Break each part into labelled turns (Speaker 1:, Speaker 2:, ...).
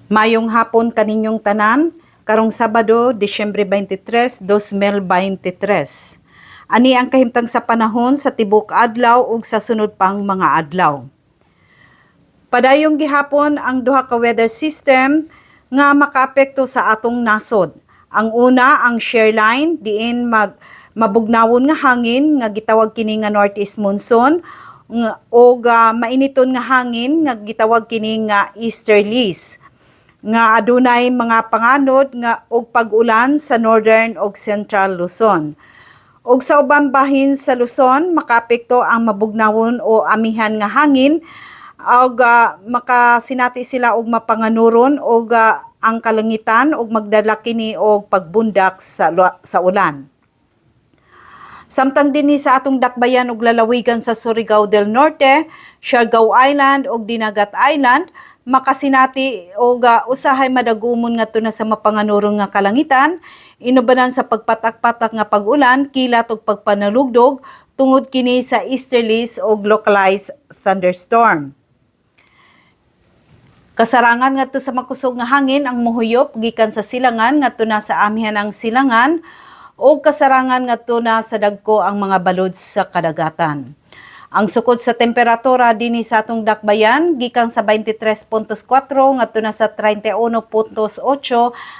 Speaker 1: Mayong hapon kaninyong tanan, karong Sabado, Disyembre 23, 2023. Ani ang kahimtang sa panahon sa tibok adlaw ug sa sunod pang mga adlaw. Padayong gihapon ang duha ka weather system nga makaapekto sa atong nasod. Ang una, ang shear line, diin mabugnawon nga hangin nga gitawag kini nga northeast monsoon o mainiton nga hangin nga gitawag kini nga easterlies nga adunay mga panganod nga og pag-ulan sa northern ug central Luzon. Og sa ubang bahin sa Luzon, makaapekto ang mabugnawon o amihan nga hangin og makasinati sila og mapanganuron og ang kalangitan og magdala kini og pagbundak sa ulan. Samtang dinhi sa atong dakbayan ug lalawigan sa Surigao del Norte, Siargao Island ug Dinagat Island, makasinati og usahay madagumon ngadto na sa mapanganurong nga kalangitan, inubanan sa pagpatak-patak nga pag-ulan, kilat ug pagpanalugdog tungod kini sa easterlies ug localized thunderstorm. Kasarangan ngadto sa makusog nga hangin ang mohuyop gikan sa silangan ngadto na sa amihan ang silangan o kasarangan ngadto na sa dagko ang mga balod sa kadagatan. Ang sukod sa temperatura dinhi sa atong dakbayan gikan sa 23.4 ngadto na sa 31.8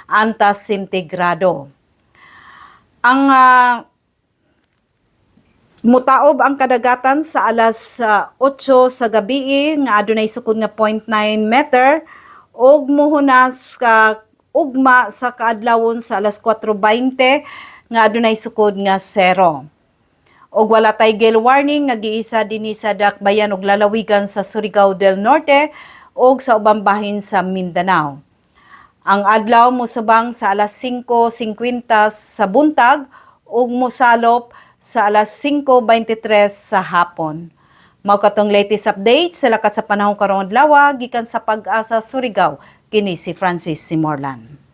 Speaker 1: antas sentigrado. Ang mutaob ang kadagatan sa alas 8 sa gabi nga adunay sukod nga 0.9 meter ug mohunas ka ugma sa kaadlawon sa alas 4:20 nga adunay sukod nga 0. Og wala tay gale warning nga giisa dinhi sa dakbayan ug lalawigan sa Surigao del Norte ug sa ubang bahin sa Mindanao. Ang adlaw mosubang sa alas 5:50 sa buntag ug mosalop sa alas 5:23 sa hapon. Mao katong latest update sa lakat sa panahon karong adlaw gikan sa Pag-asa Surigao, kini si Francis Simorlan.